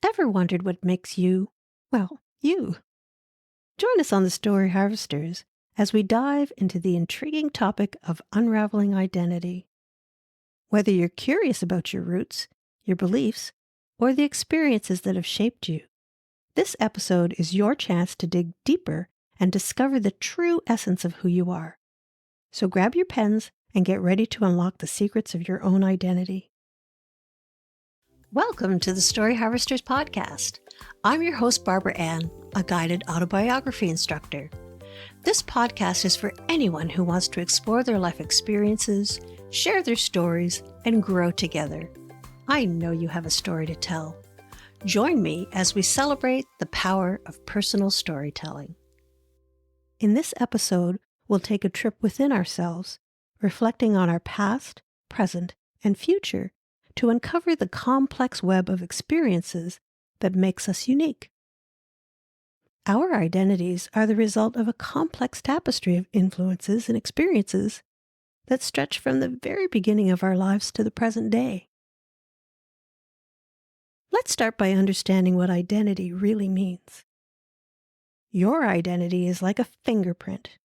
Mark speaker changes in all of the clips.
Speaker 1: Ever wondered what makes you, well, you? Join us on the Story Harvesters as we dive into the intriguing topic of unraveling identity. Whether you're curious about your roots, your beliefs, or the experiences that have shaped you, this episode is your chance to dig deeper and discover the true essence of who you are. So grab your pens and get ready to unlock the secrets of your own identity. Welcome to the Story Harvesters podcast. I'm your host, Barbara Ann, a guided autobiography instructor. This podcast is for anyone who wants to explore their life experiences, share their stories, and grow together. I know you have a story to tell. Join me as we celebrate the power of personal storytelling. In this episode, we'll take a trip within ourselves, reflecting on our past, present, and future to uncover the complex web of experiences that makes us unique. Our identities are the result of a complex tapestry of influences and experiences that stretch from the very beginning of our lives to the present day. Let's start by understanding what identity really means. Your identity is like a fingerprint.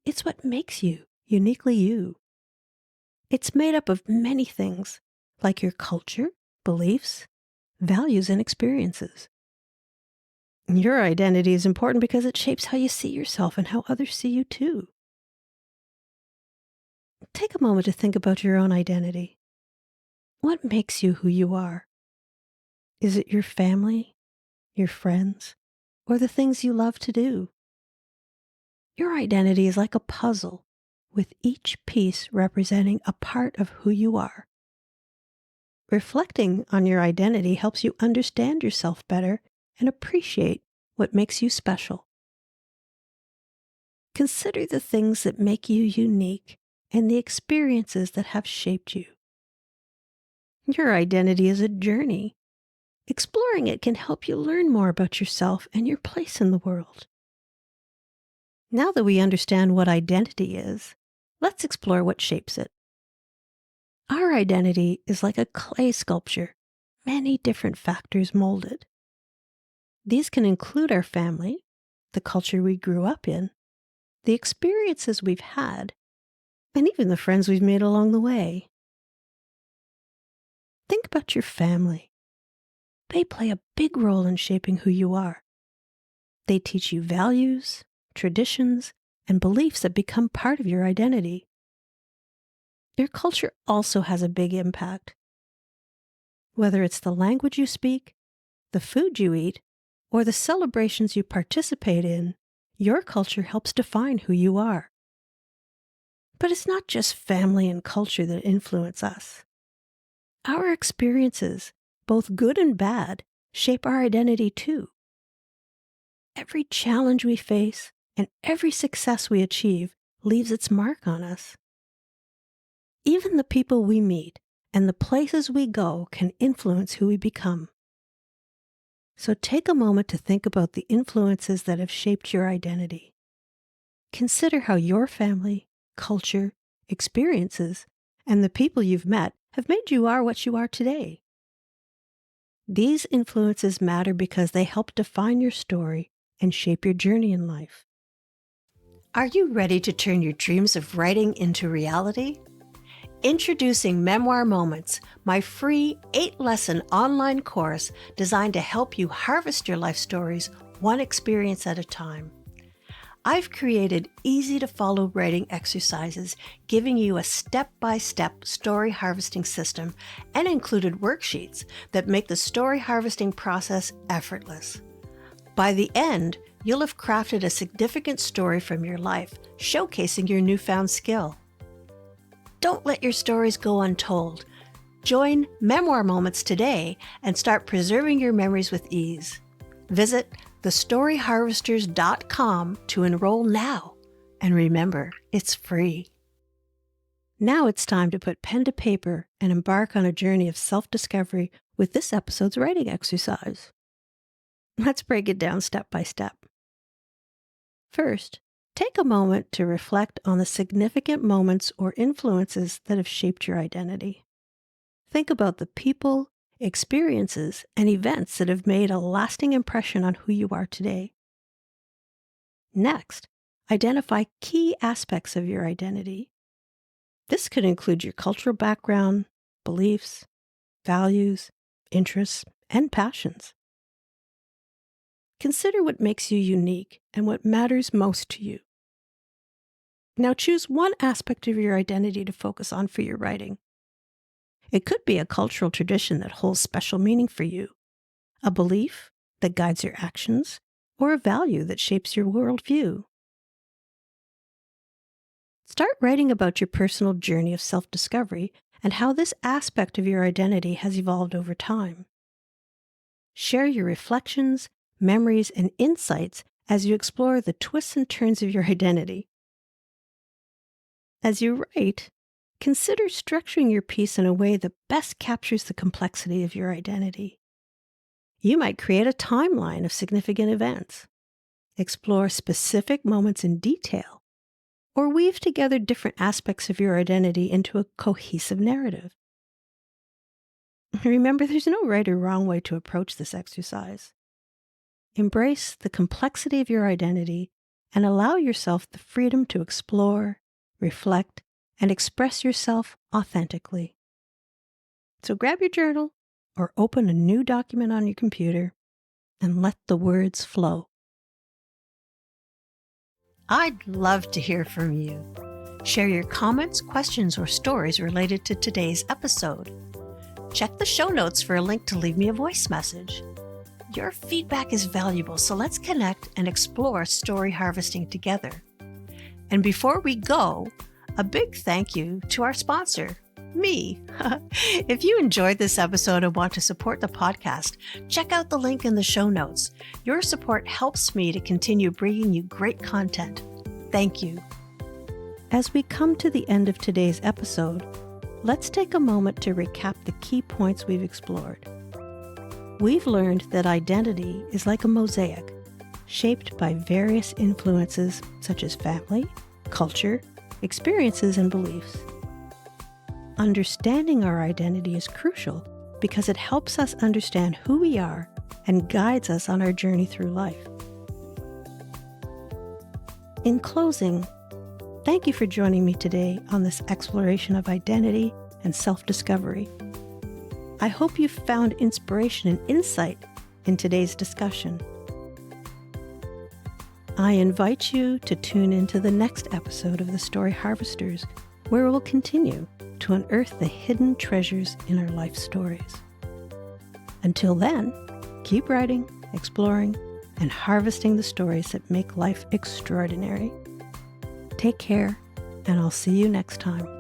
Speaker 1: It's what makes you uniquely you. It's made up of many things, like your culture, beliefs, values, and experiences. Your identity is important because it shapes how you see yourself and how others see you too. Take a moment to think about your own identity. What makes you who you are? Is it your family, your friends, or the things you love to do? Your identity is like a puzzle, with each piece representing a part of who you are. Reflecting on your identity helps you understand yourself better and appreciate what makes you special. Consider the things that make you unique and the experiences that have shaped you. Your identity is a journey. Exploring it can help you learn more about yourself and your place in the world. Now that we understand what identity is, let's explore what shapes it. Our identity is like a clay sculpture, many different factors mold it. These can include our family, the culture we grew up in, the experiences we've had, and even the friends we've made along the way. Think about your family. They play a big role in shaping who you are. They teach you values, traditions, and beliefs that become part of your identity. Your culture also has a big impact. Whether it's the language you speak, the food you eat, or the celebrations you participate in, your culture helps define who you are. But it's not just family and culture that influence us. Our experiences, both good and bad, shape our identity too. Every challenge we face and every success we achieve leaves its mark on us. Even the people we meet and the places we go can influence who we become. So take a moment to think about the influences that have shaped your identity. Consider how your family, culture, experiences, and the people you've met have made you what you are today. These influences matter because they help define your story and shape your journey in life. Are you ready to turn your dreams of writing into reality? Introducing Memoir Moments, my free 8-lesson online course designed to help you harvest your life stories one experience at a time. I've created easy-to-follow writing exercises giving you a step-by-step story harvesting system and included worksheets that make the story harvesting process effortless. By the end, you'll have crafted a significant story from your life, showcasing your newfound skill. Don't let your stories go untold. Join Memoir Moments today and start preserving your memories with ease. Visit thestoryharvesters.com to enroll now. And remember, it's free. Now it's time to put pen to paper and embark on a journey of self-discovery with this episode's writing exercise. Let's break it down step by step. First, take a moment to reflect on the significant moments or influences that have shaped your identity. Think about the people, experiences, and events that have made a lasting impression on who you are today. Next, identify key aspects of your identity. This could include your cultural background, beliefs, values, interests, and passions. Consider what makes you unique and what matters most to you. Now choose one aspect of your identity to focus on for your writing. It could be a cultural tradition that holds special meaning for you, a belief that guides your actions, or a value that shapes your worldview. Start writing about your personal journey of self-discovery and how this aspect of your identity has evolved over time. Share your reflections, memories, and insights as you explore the twists and turns of your identity. As you write, consider structuring your piece in a way that best captures the complexity of your identity. You might create a timeline of significant events, explore specific moments in detail, or weave together different aspects of your identity into a cohesive narrative. Remember, there's no right or wrong way to approach this exercise. Embrace the complexity of your identity and allow yourself the freedom to explore, reflect, and express yourself authentically. So grab your journal or open a new document on your computer and let the words flow. I'd love to hear from you. Share your comments, questions, or stories related to today's episode. Check the show notes for a link to leave me a voice message. Your feedback is valuable, so let's connect and explore story harvesting together. And before we go, a big thank you to our sponsor, me. If you enjoyed this episode and want to support the podcast, check out the link in the show notes. Your support helps me to continue bringing you great content. Thank you. As we come to the end of today's episode, let's take a moment to recap the key points we've explored. We've learned that identity is like a mosaic, shaped by various influences such as family, culture, experiences, and beliefs. Understanding our identity is crucial because it helps us understand who we are and guides us on our journey through life. In closing, thank you for joining me today on this exploration of identity and self-discovery. I hope you found inspiration and insight in today's discussion. I invite you to tune into the next episode of the Story Harvesters, where we'll continue to unearth the hidden treasures in our life stories. Until then, keep writing, exploring, and harvesting the stories that make life extraordinary. Take care, and I'll see you next time.